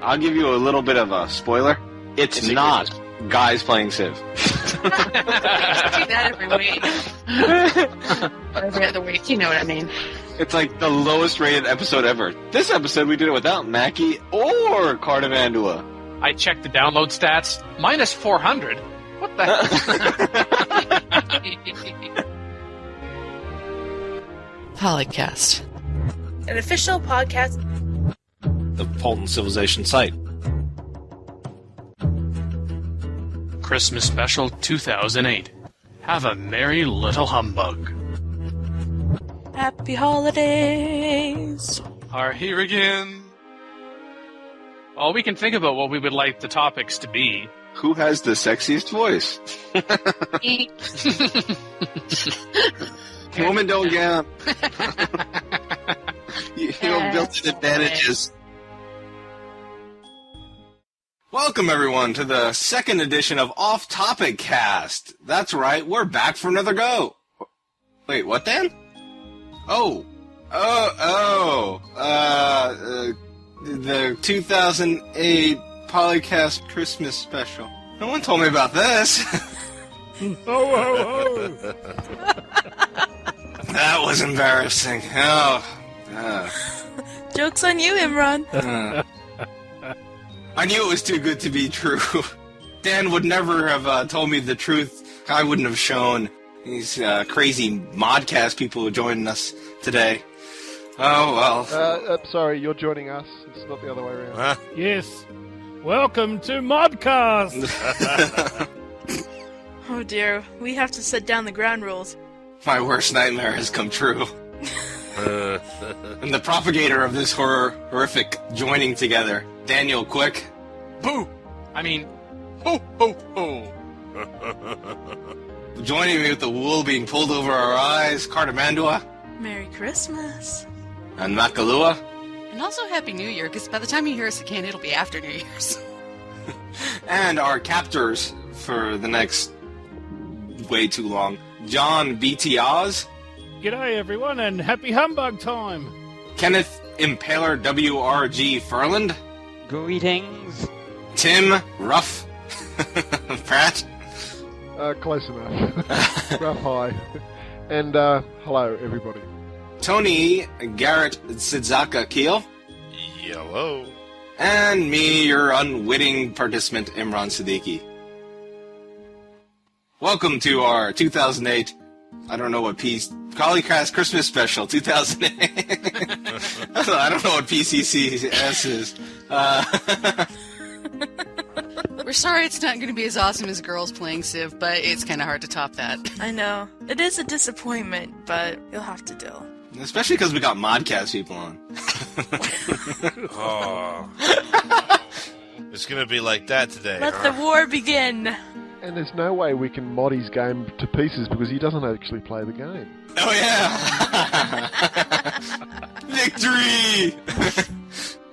I'll give you a little bit of a spoiler. It's not guys playing Civ. Do that every week. Every other week, you know what I mean. It's like the lowest rated episode ever. This episode we did it without Mackie or Cartimandua. I checked the download stats. Minus 400. What the hell? PolyCast. An official podcast. The Apolyton Civilization Site. Christmas Special 2008. Have a Merry Little Humbug. Happy holidays. Are here again. Well, we can think about what we would like the topics to be. Who has the sexiest voice? Women don't get you know, built-in advantages. Welcome, everyone, to the second edition of Off Topic Cast. That's right, we're back for another go. Wait, what then? The 2008 PolyCast Christmas special. No one told me about this. That was embarrassing. Joke's on you, Imran. I knew it was too good to be true. Dan would never have told me the truth. I wouldn't have shown these crazy ModCast people who joined us today. Oh, well. Sorry, you're joining us. It's not the other way around. Yes. Welcome to ModCast. Oh dear, we have to set down the ground rules. My worst nightmare has come true. I'm the propagator of this horrific joining together. Daniel, quick. Boo! I mean, ho, ho, ho. Joining me with the wool being pulled over our eyes, Cartimandua. Merry Christmas. And Makahlua. And also Happy New Year, because by the time you hear us again, it'll be after New Year's. And our captors for the next way too long, John B.T. Oz. G'day, everyone, and happy humbug time. Kenneth Impaler W.R.G. Ferland. Greetings. Tim Ruff Pratt. Close enough. Rough high. And hello, everybody. Tony GarretSidzaka Kiehl. Hello. And me, your unwitting participant, Imran Siddiqui. Welcome to our 2008, I don't know what PolyCast Christmas Special 2008. I don't know what PCCS is. We're sorry it's not going to be as awesome as girls playing Civ, but it's kind of hard to top that. I know. It is a disappointment, but you'll have to deal. Especially because we got ModCast people on. Oh. It's going to be like that today. Let the war begin. And there's no way we can mod his game to pieces because he doesn't actually play the game. Oh, yeah! Victory!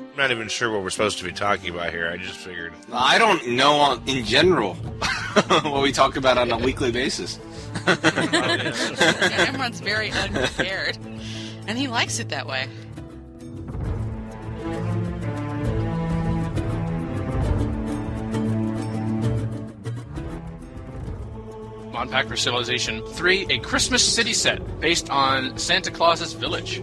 I'm not even sure what we're supposed to be talking about here. I just figured. I don't know in general what we talk about on a weekly basis. Everyone's very unprepared, and he likes it that way. Modpacker Civilization 3, a Christmas city set based on Santa Claus's Village.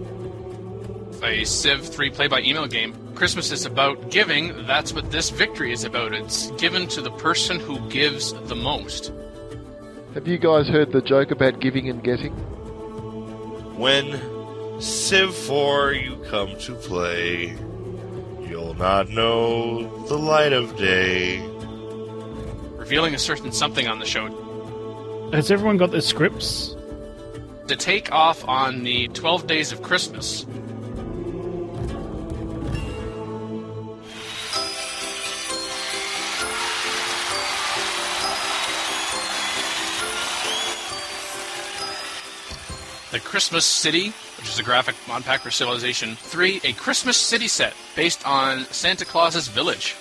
A Civ 3 play-by-email game. Christmas is about giving. That's what this victory is about. It's given to the person who gives the most. Have you guys heard the joke about giving and getting? When Civ 4 you come to play, you'll not know the light of day. Revealing a certain something on the show. Has everyone got their scripts? To take off on the 12 Days of Christmas. The Christmas City, which is a graphic Modpacker Civilization 3, a Christmas city set based on Santa Claus's Village.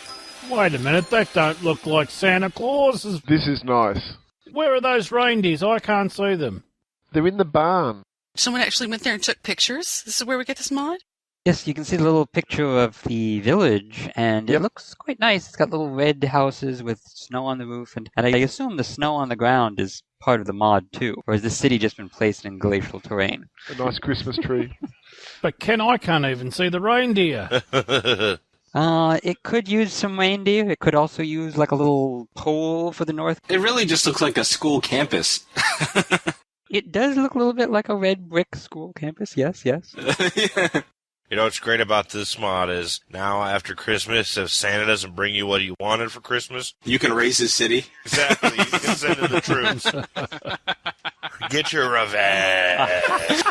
Wait a minute, that don't look like Santa Claus's. This is nice. Where are those reindeers? I can't see them. They're in the barn. Someone actually went there and took pictures? This is where we get this mod? Yes, you can see the little picture of the village, and it looks quite nice. It's got little red houses with snow on the roof, and I assume the snow on the ground is part of the mod too, or has the city just been placed in glacial terrain? A nice Christmas tree. But Ken, I can't even see the reindeer. It could use some reindeer. It could also use like a little pole for the north. It really just looks like a school campus. It does look a little bit like a red brick school campus, yes. Yeah. You know what's great about this mod is now after Christmas, if Santa doesn't bring you what you wanted for Christmas, You can raise his city. exactly, you can send in the troops. Get your revenge.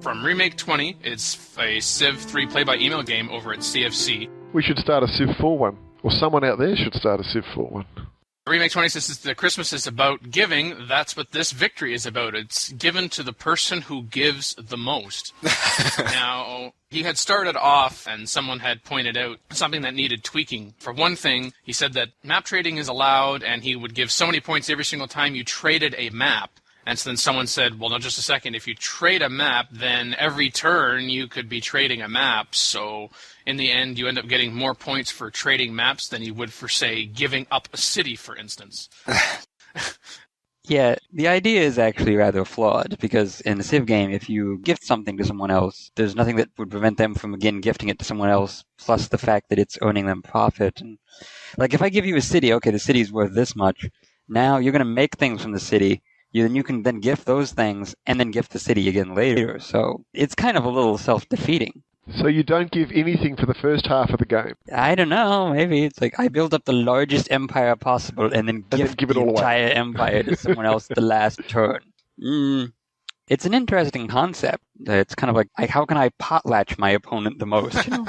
From Remake 20, it's a Civ 3 play-by-email game over at CFC. We should start a Civ 4 one. Or someone out there should start a Civ 4 one. Remake 20 says the Christmas is about giving. That's what this victory is about. It's given to the person who gives the most. Now, he had started off, and someone had pointed out something that needed tweaking. For one thing, he said that map trading is allowed, and he would give so many points every single time you traded a map. And so then someone said, well, no, just a second. If you trade a map, then every turn you could be trading a map. So in the end, you end up getting more points for trading maps than you would for, say, giving up a city, for instance. Yeah, the idea is actually rather flawed, because in the Civ game, if you gift something to someone else, there's nothing that would prevent them from, again, gifting it to someone else, plus the fact that it's earning them profit. And like, if I give you a city, okay, the city's worth this much. Now you're going to make things from the city. You can then gift those things and then gift the city again later. So it's kind of a little self-defeating. So you don't give anything for the first half of the game. I don't know. Maybe it's like I build up the largest empire possible and then give it the all away. entire empire to someone else the last turn. It's an interesting concept. It's kind of like how can I potlatch my opponent the most? You know?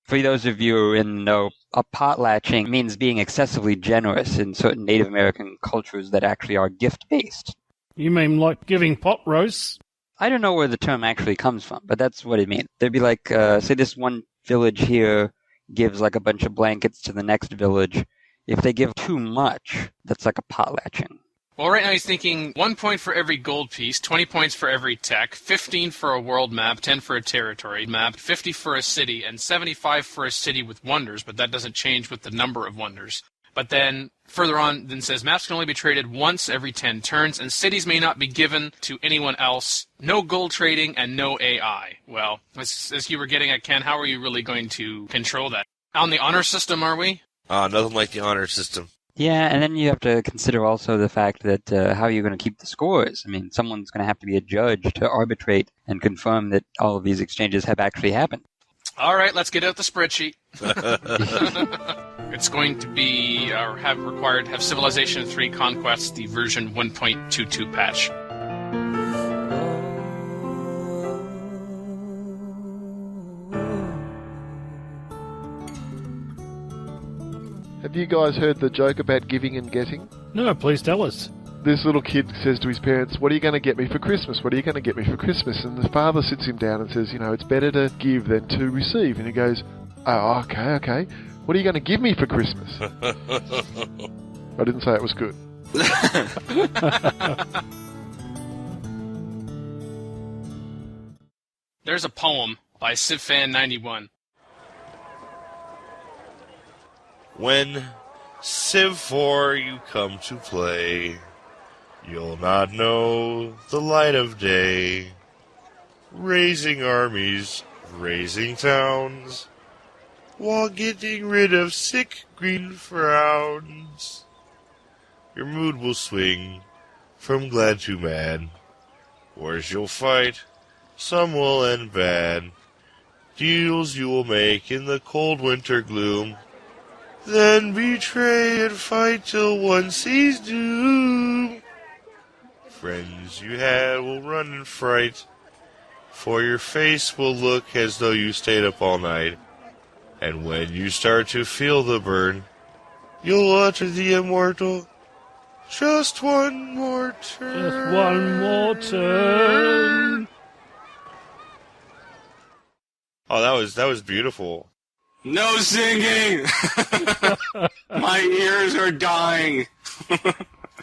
For those of you who know, a potlatching means being excessively generous in certain Native American cultures that actually are gift-based. You mean like giving pot roasts? I don't know where the term actually comes from, but that's what it means. There'd be like, say this one village here gives like a bunch of blankets to the next village. If they give too much, that's like a potlatching. Well, right now he's thinking 1 point for every gold piece, 20 points for every tech, 15 for a world map, 10 for a territory map, 50 for a city, and 75 for a city with wonders, but that doesn't change with the number of wonders. But then further on, then says maps can only be traded once every 10 turns, and cities may not be given to anyone else. No gold trading and no AI. Well, as you were getting at, Ken, how are you really going to control that? On the honor system, are we? Nothing like the honor system. Yeah, and then you have to consider also the fact that how you're going to keep the scores. I mean, someone's going to have to be a judge to arbitrate and confirm that all of these exchanges have actually happened. All right, let's get out the spreadsheet. It's going to be, or have required, have Civilization 3 Conquest, the version 1.22 patch. Have you guys heard the joke about giving and getting? No, please tell us. This little kid says to his parents, what are you going to get me for Christmas? What are you going to get me for Christmas? And the father sits him down and says, you know, it's better to give than to receive. And he goes, oh, okay. What are you going to give me for Christmas? I didn't say it was good. There's a poem by CivFan91. When Civ 4 you come to play, you'll not know the light of day. Raising armies, raising towns, while getting rid of sick green frowns. Your mood will swing from glad to mad. Wars you'll fight, some will end bad. Deals you will make in the cold winter gloom. then betray and fight till one sees doom. Friends you had will run in fright, for your face will look as though you stayed up all night. And when you start to feel the burn, you'll utter the immortal, just one more turn. Just one more turn. Oh, that was beautiful. No singing! My ears are dying.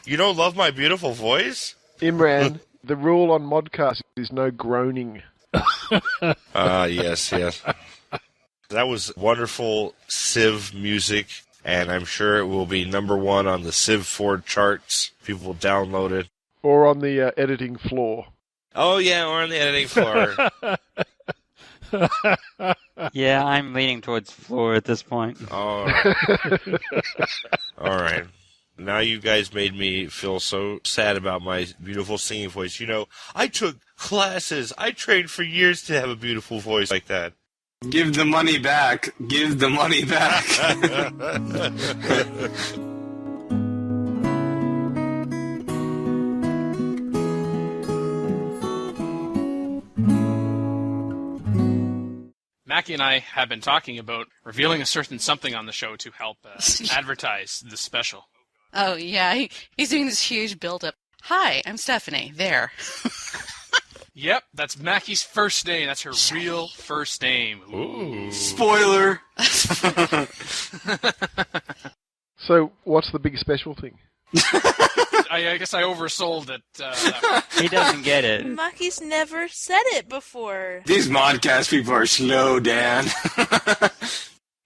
You don't love my beautiful voice? Imran, the rule on ModCast is no groaning. Yes. That was wonderful Civ music, and I'm sure it will be number one on the Civ 4 charts. People will download it. Or on the editing floor. Oh, yeah, we're on the editing floor. Yeah, I'm leaning towards floor at this point. All right. Now you guys made me feel so sad about my beautiful singing voice. You know, I took classes. I trained for years to have a beautiful voice like that. Give the money back. Give the money back. Mackie and I have been talking about revealing a certain something on the show to help advertise the special. Oh, yeah, he's doing this huge build-up. Hi, I'm Stephanie. There. Yep, that's Mackie's first name. That's her real first name. Ooh. Spoiler. So, what's the big special thing? I guess I oversold it. He doesn't get it. Maki's never said it before. These ModCast people are slow, Dan.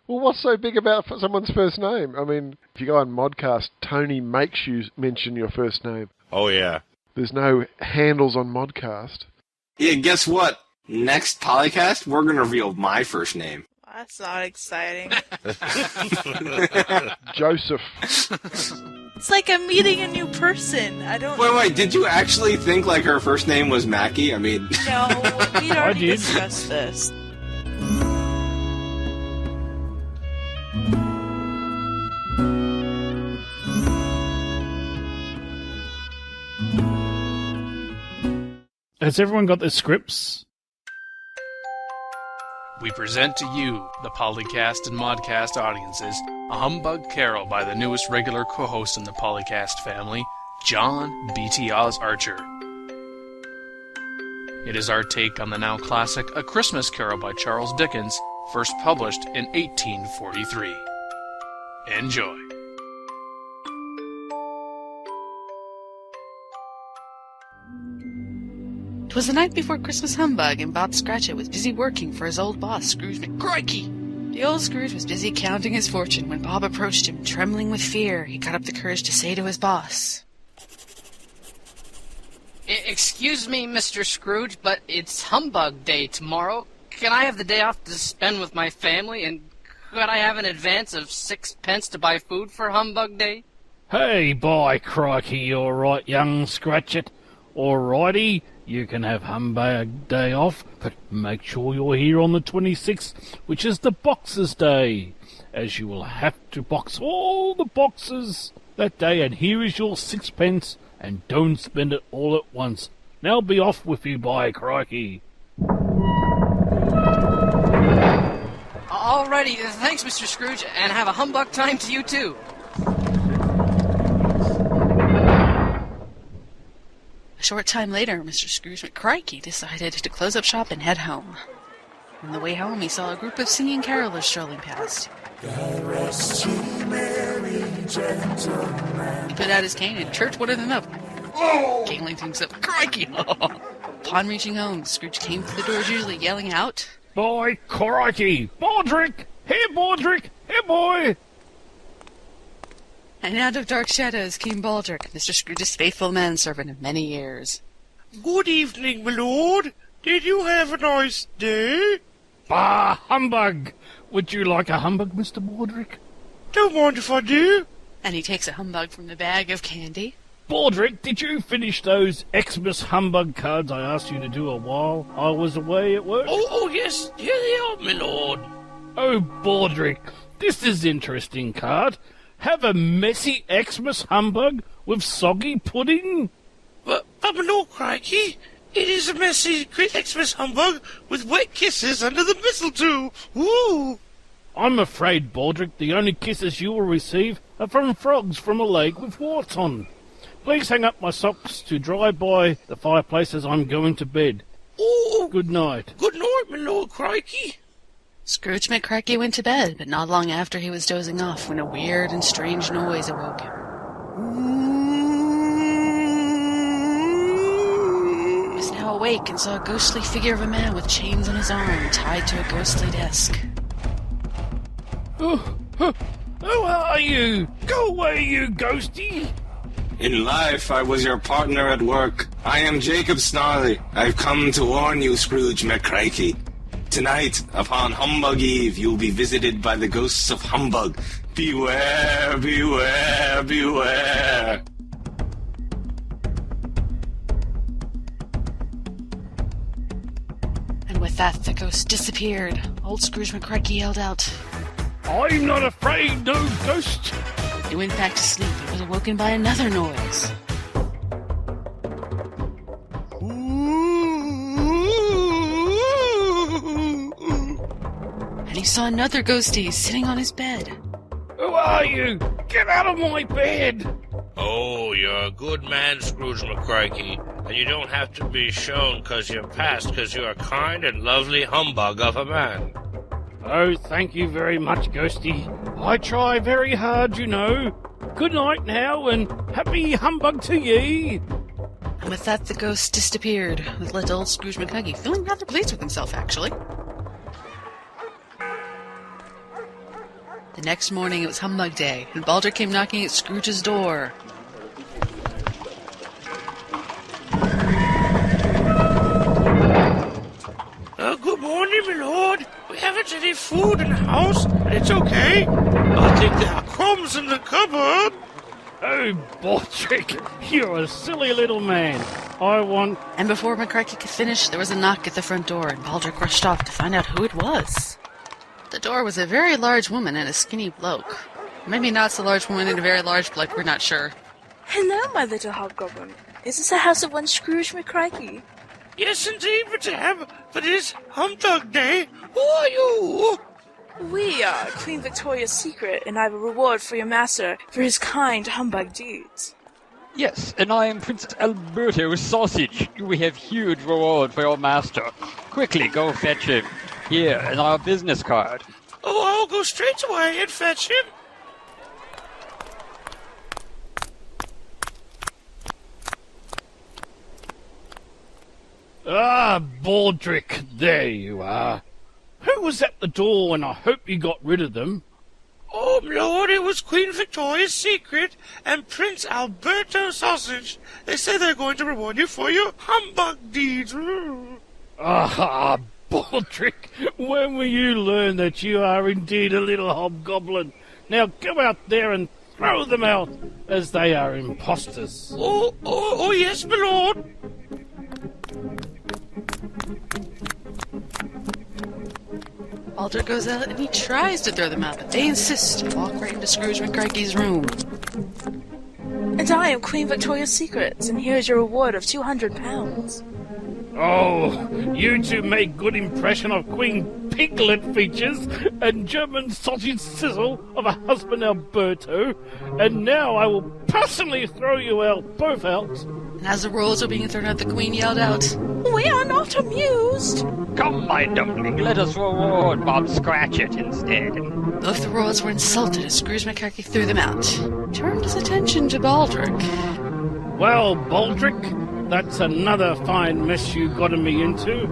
Well, what's so big about someone's first name? I mean, if you go on ModCast, Tony makes you mention your first name. Oh, yeah. There's no handles on ModCast. Yeah, guess what? Next PolyCast, we're going to reveal my first name. That's not exciting. Joseph. It's like I'm meeting a new person. I don't. Wait, did you actually think like her first name was Mackie? I mean... No, we already did. discussed this. Has everyone got their scripts? We present to you, the PolyCast and ModCast audiences, a humbug carol by the newest regular co-host in the PolyCast family, John B.T. Oz Archer. It is our take on the now classic A Christmas Carol by Charles Dickens, first published in 1843. Enjoy. 'Twas the night before Christmas humbug, and Bob Scratchit was busy working for his old boss, Scrooge McCrikey. The old Scrooge was busy counting his fortune when Bob approached him, trembling with fear. He got up the courage to say to his boss, Excuse me, Mr. Scrooge, but it's Humbug Day tomorrow. Can I have the day off to spend with my family, and could I have an advance of 6 pence to buy food for Humbug Day? Hey, by crikey, all right, young Scratchit. All righty, you can have Humbug Day off, but make sure you're here on the 26th, which is the Boxers' Day, as you will have to box all the boxes that day, and here is your 6 pence, and don't spend it all at once. Now be off with you, by crikey. Alrighty, thanks, Mr. Scrooge, and have a humbug time to you, too. A short time later, Mr. Scrooge McCrikey decided to close up shop and head home. On the way home, he saw a group of singing carolers strolling past. He put out his cane and chirped one of them up. Giggling to himself, crikey! Upon reaching home, Scrooge came to the door gingerly, yelling out, By crikey! Baldrick! Here, Baldrick! Here, boy! And out of dark shadows came Baldrick, Mr. Scrooge's faithful manservant of many years. Good evening, my lord. Did you have a nice day? Bah, humbug! Would you like a humbug, Mr. Baldrick? Don't mind if I do. And he takes a humbug from the bag of candy. Baldrick, did you finish those Xmas humbug cards I asked you to do a while I was away at work? Oh, yes. Here they are, my lord. Oh, Baldrick, This is interesting, Cart. Have a messy Xmas humbug with soggy pudding? But my Lord Crikey, it is a messy Xmas humbug with wet kisses under the mistletoe. Woo! I'm afraid, Baldric, the only kisses you will receive are from frogs from a lake with warts on. Please hang up my socks to dry by the fireplace as I'm going to bed. Oh, good night. Good night, my Lord Crikey. Scrooge McCracky went to bed, but not long after he was dozing off when a weird and strange noise awoke him. He was now awake and saw a ghostly figure of a man with chains on his arm tied to a ghostly desk. Who are you? Go away, you ghosty! In life, I was your partner at work. I am Jacob Snarley. I've come to warn you, Scrooge McCracky. Tonight, upon Humbug Eve, you will be visited by the ghosts of Humbug. Beware, beware, beware. And with that, the ghost disappeared. Old Scrooge McCracky yelled out, I'm not afraid, no ghost! He went back to sleep and was awoken by another noise. And he saw another ghostie sitting on his bed. Who are you? Get out of my bed! Oh, you're a good man, Scrooge McCracky, and you don't have to be shown 'cause you're past, 'cause you're a kind and lovely humbug of a man. Oh, thank you very much, Ghosty. I try very hard, you know. Good night now, and happy humbug to ye. And with that, the ghost disappeared, with little old Scrooge McCracky feeling rather pleased with himself, actually. The next morning, it was Humbug Day, and Balder came knocking at Scrooge's door. Good morning, my lord. We haven't any food in the house, and it's okay. I think there are crumbs in the cupboard. Oh, Baldric, you're a silly little man. I want... And before McCracky could finish, there was a knock at the front door, and Baldric rushed off to find out who it was. The door was a very large woman and a skinny bloke. Maybe not so large woman and a very large bloke, we're not sure. Hello, my little hobgoblin. Is this the house of one Scrooge McCracky? Yes, indeed, madame. But it is Humbug Day. Who are you? We are Queen Victoria's Secret, and I have a reward for your master for his kind humbug deeds. Yes, and I am Prince Alberto Sausage. We have huge reward for your master. Quickly, go fetch him. Here, and our business card. Oh, I'll go straight away and fetch him. Ah, Baldric, there you are. Who was at the door, and I hope you got rid of them? Oh, Lord, it was Queen Victoria's Secret and Prince Alberto Sausage. They say they're going to reward you for your humbug deeds. Ah, Baldric, when will you learn that you are indeed a little hobgoblin? Now go out there and throw them out, as they are impostors. Oh, yes, my lord. Balder goes out and he tries to throw them out, but they insist and walk right into Scrooge McCracky's room. And I am Queen Victoria's Secret, and here is your reward of £200. Oh, you two make good impression of Queen Piglet features and German sausage sizzle of a husband Alberto, and now I will personally throw you out, both out. And as the rolls were being thrown out, the Queen yelled out, We are not amused. Come, my dumpling, let us reward Bob Scratchit instead. Both the royals were insulted as Scrooge McCracky threw them out. Turned his attention to Baldric. Well, Baldric, that's another fine mess you gotten me into.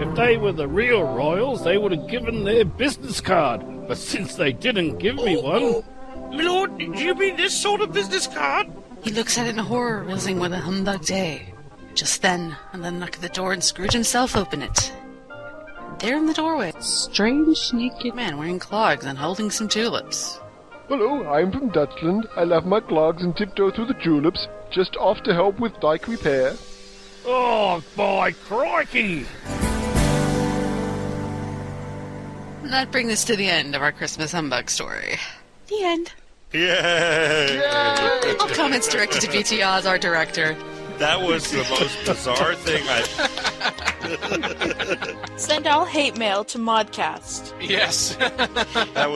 If they were the real royals, they would have given their business card. But since they didn't give me one... My lord, do you mean this sort of business card? He looks at it in horror, realizing what a humbug day. Just then, another knock at the door, and Scrooge himself opened it. There in the doorway, a strange, sneaky man wearing clogs and holding some tulips. Hello, I'm from Dutchland. I love my clogs and tiptoe through the tulips. Just off to help with dike repair. Oh, by crikey! And that brings us to the end of our Christmas humbug story. The end. Yay! All comments directed to BT Oz, our director. That was the most bizarre thing Send all hate mail to ModCast. Yes. That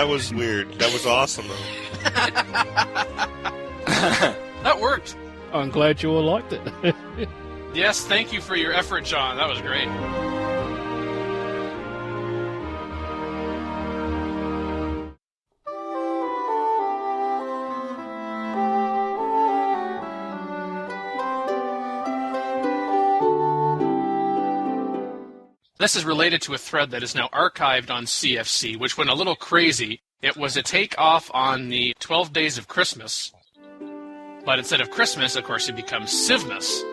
was weird. That was awesome, though. That worked. I'm glad you all liked it. Yes, thank you for your effort, John. That was great. This is related to a thread that is now archived on CFC, which went a little crazy. It was a takeoff on the 12 Days of Christmas. But instead of Christmas, of course, it becomes Civmas.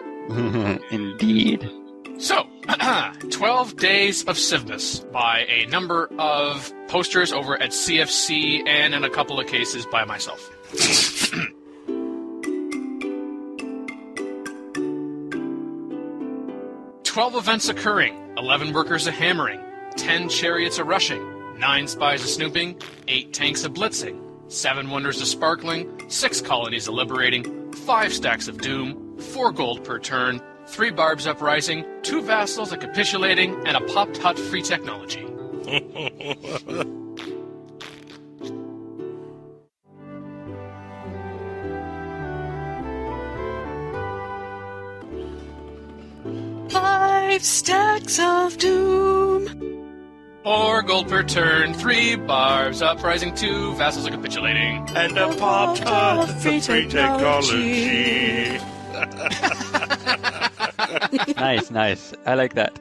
Indeed. So, 12 Days of Civmas by a number of posters over at CFC and in a couple of cases by myself. 12 events occurring, 11 workers a-hammering, 10 chariots a-rushing, 9 spies a-snooping, 8 tanks a-blitzing, 7 wonders a-sparkling, 6 colonies a-liberating, 5 stacks of doom, 4 gold per turn, 3 barbs uprising, 2 vassals a-capitulating, and a popped hut free technology. Five stacks of doom. 4 gold per turn, 3 barbs uprising, 2 vassals a-capitulating. And a popped hut for free technology. Nice. I like that.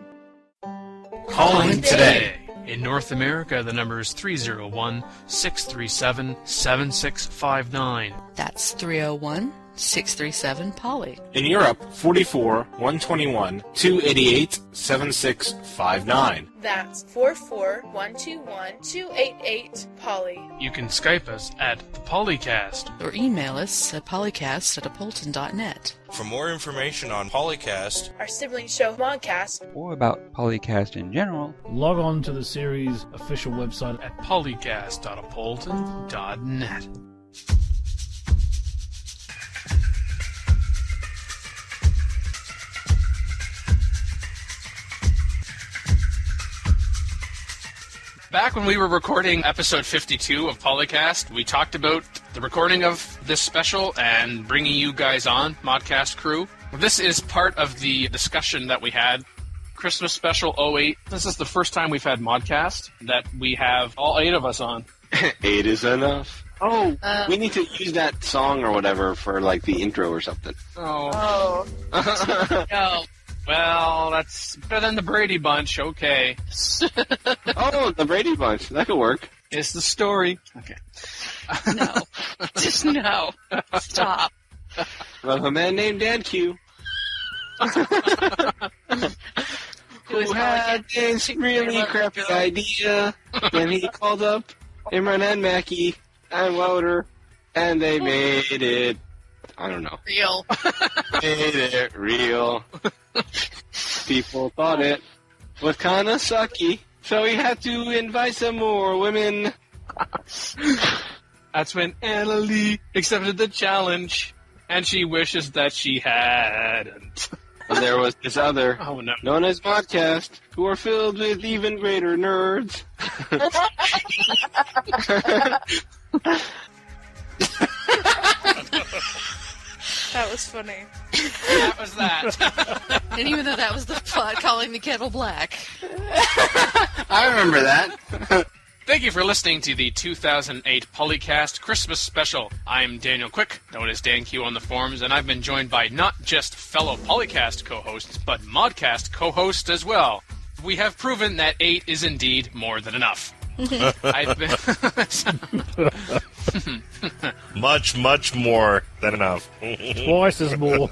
Calling today. In North America, the number is 301-637-7659. That's 301-637-POLY. In Europe, 44-121-288-7659. That's 44-121-288-POLY. You can Skype us at the PolyCast. Or email us at polycast@apolyton.net. For more information on PolyCast, Our sibling show, ModCast, Or about PolyCast in general. Log on to the series' official website At polycast.apolyton.net. Back when we were recording episode 52 of PolyCast, we talked about the recording of this special and bringing you guys on, ModCast crew. This is part of the discussion that we had. Christmas special 08. This is the first time we've had ModCast that we have all 8 of us on. 8 is enough. Oh, we need to use that song or whatever for, like, the intro or something. Oh. No. Well, that's better than the Brady Bunch, okay. Oh, the Brady Bunch. That could work. It's the story. Okay. No. Just no. Stop. Of a man named DanQ. Who had this really crappy idea. Then he called up Imran and Mackie and Wouter, and they made it, I don't know. Real. Made it real. People thought it was kind of sucky, so he had to invite some more women. That's when Annalee accepted the challenge, and she wishes that she hadn't. And there was this other, Oh, no. known as ModCast, who are filled with even greater nerds. that was funny. That was that. And even though that was the pot calling the kettle black. I remember that. Thank you for listening to the 2008 PolyCast Christmas Special. I'm Daniel Quick, known as DanQ on the forums, and I've been joined by not just fellow PolyCast co-hosts, but ModCast co-hosts as well. We have proven that 8 is indeed more than enough. I've been... Much, much more than enough. twice as more.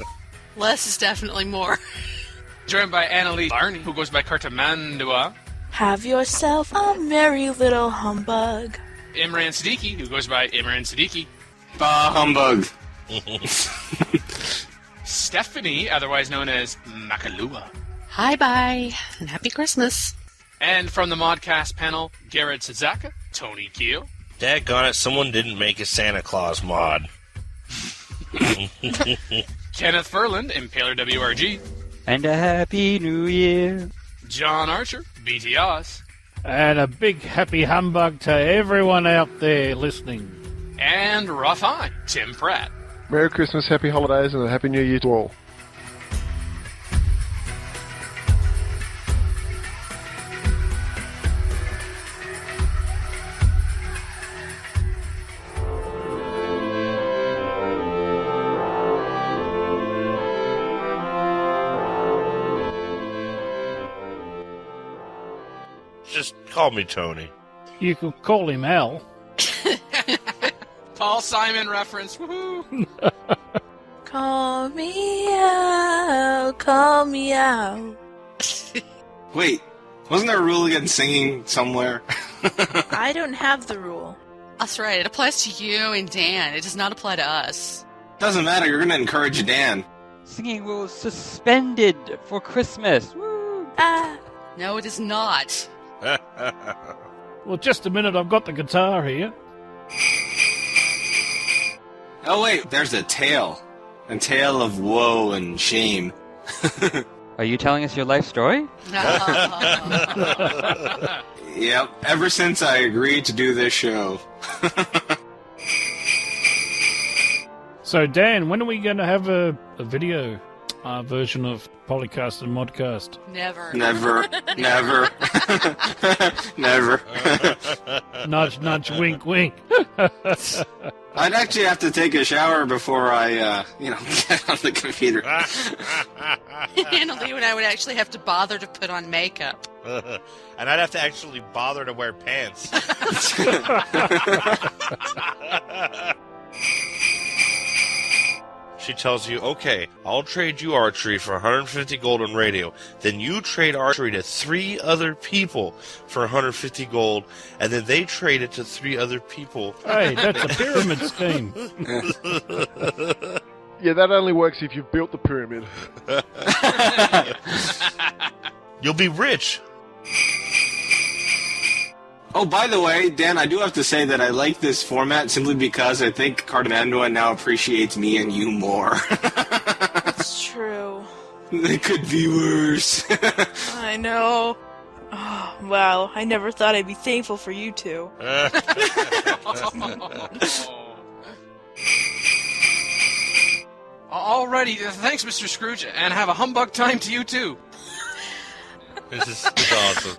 Less is definitely more. joined by Annalee, Barney, who goes by Cartimandua, Have yourself a merry little humbug. Imran Siddiqui, who goes by Imran Siddiqui, Bah humbug. Stephanie, otherwise known as Makahlua, Hi, bye, and happy Christmas. And from the ModCast panel, GarretSidzaka, Tony Kiehl. Daggone it, someone didn't make a Santa Claus mod. Kenneth Ferland, Impaler WRG. And a Happy New Year. John Archer, BT Oz. And a big happy humbug to everyone out there listening. And Rough Eye, Tim Pratt. Merry Christmas, Happy Holidays, and a Happy New Year to all. Just call me Tony. You could call him Al. Paul Simon reference, woohoo! Call me out, call me out. Wait, wasn't there a rule against singing somewhere? I don't have the rule. That's right. It applies to you and Dan. It does not apply to us. Doesn't matter, you're going to encourage Dan. Singing rules suspended for Christmas. Woo! Ah, No, it is not. Well, just a minute. I've got the guitar here. Oh wait, there's a tale. A tale of woe and shame. Are you telling us your life story? Yep, ever since I agreed to do this show. So, Dan, when are we going to have a video version of PolyCast and ModCast? Never. Never. Never. Never. Nudge, nudge, wink, wink. I'd actually have to take a shower before I, get on the computer. Annalee and I would actually have to bother to put on makeup. And I'd have to actually bother to wear pants. She tells you, okay, I'll trade you archery for 150 gold on radio. Then you trade archery to 3 other people for 150 gold, and then they trade it to 3 other people. Hey, that's a pyramid scheme. Yeah, that only works if you've built the pyramid. You'll be rich. Oh, by the way, Dan, I do have to say that I like this format simply because I think Cartimandua now appreciates me and you more. it's true. It could be worse. I know. Oh, wow, I never thought I'd be thankful for you two. Alrighty, thanks, Mr. Scrooge, and have a humbug time to you too. This is awesome.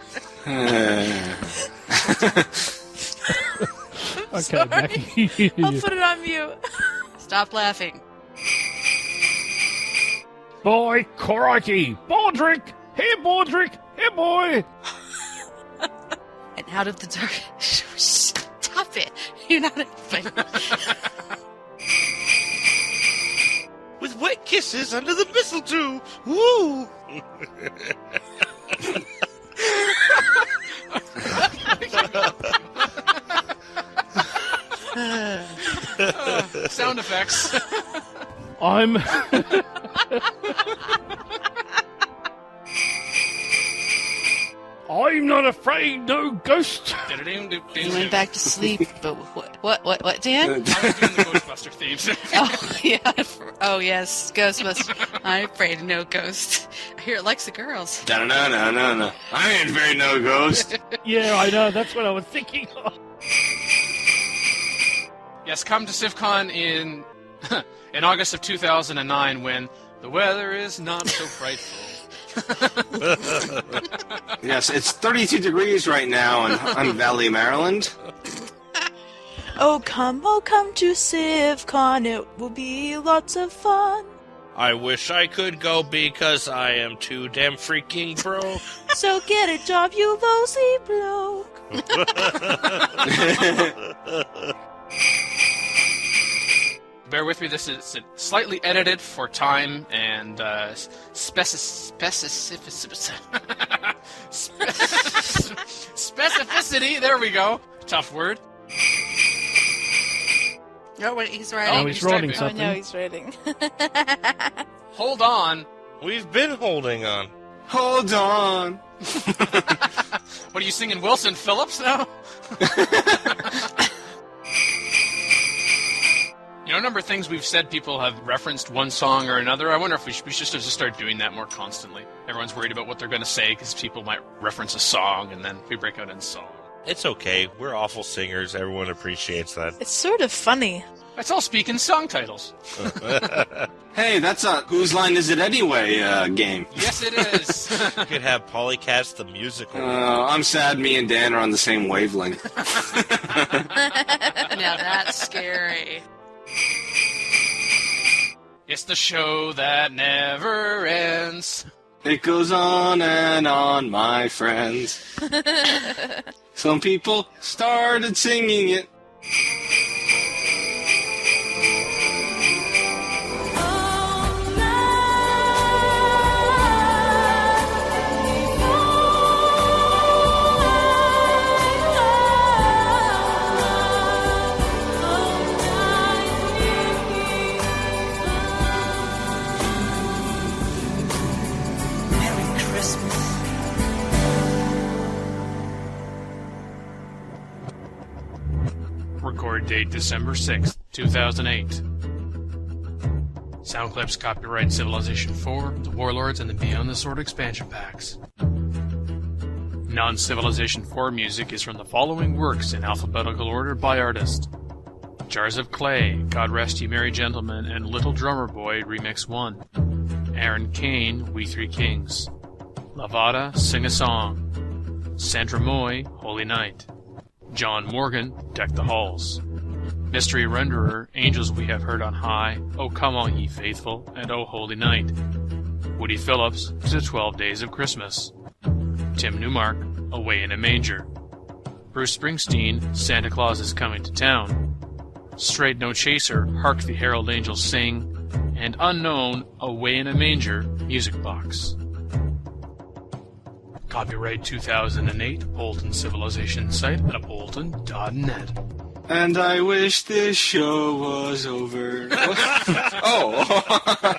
Okay, Mackie. I'll put it on mute. Stop laughing. Boy, crikey! Baldrick! Here, Baldrick! Here, boy! And out of the dark... Stop it! You're not funny. With wet kisses under the mistletoe. Woo! Sound effects. I'm not afraid, no ghost. He went back to sleep, but what, Dan? I was doing the Ghostbuster themes. Oh, yeah. Oh, yes, Ghostbusters. I'm afraid of no ghost. I hear it likes the girls. No. I ain't afraid no ghost. Yeah, I know, that's what I was thinking of. Yes, come to CivCon in August of 2009 when the weather is not so frightful. Yes, it's 32 degrees right now in Hunt Valley, Maryland. Oh, come to CivCon, it will be lots of fun. I wish I could go because I am too damn freaking broke. So get a job, you lousy bloke. Bear with me, this is slightly edited for time and specificity. There we go. Tough word. Oh, wait, he's writing. Oh, he's writing typing. something. Oh, no, he's writing. Hold on. We've been holding on. Hold on. What are you singing, Wilson Phillips now? You know, a number of things we've said, people have referenced one song or another. I wonder if we should just start doing that more constantly. Everyone's worried about what they're going to say because people might reference a song, and then we break out in song. It's okay. We're awful singers. Everyone appreciates that. It's sort of funny. Let's all speak in song titles. Hey, that's a Whose Line Is It Anyway game. Yes, it is. You could have PolyCast the musical. I'm sad me and Dan are on the same wavelength. Now that's scary. It's the show that never ends. It goes on and on, my friends. Some people started singing it. Record date December 6th, 2008. Sound clips copyright Civilization 4, The Warlords, and the Beyond the Sword expansion packs. Non-Civilization 4 music is from the following works in alphabetical order by artist. Jars of Clay, God Rest Ye Merry Gentlemen, and Little Drummer Boy Remix 1. Aaron Kane, We Three Kings. Lavada, Sing a Song. Sandra Moy, Holy Night. John Morgan, Deck the Halls. Mystery Renderer, Angels We Have Heard on High, O Come All Ye Faithful, and O Holy Night. Woody Phillips, The 12 Days of Christmas. Tim Newmark, Away in a Manger. Bruce Springsteen, Santa Claus is Coming to Town. Straight No Chaser, Hark the Herald Angels Sing. And Unknown, Away in a Manger, Music Box. Copyright 2008, Apolyton Civilization Site at apolyton.net. And I wish this show was over. Oh.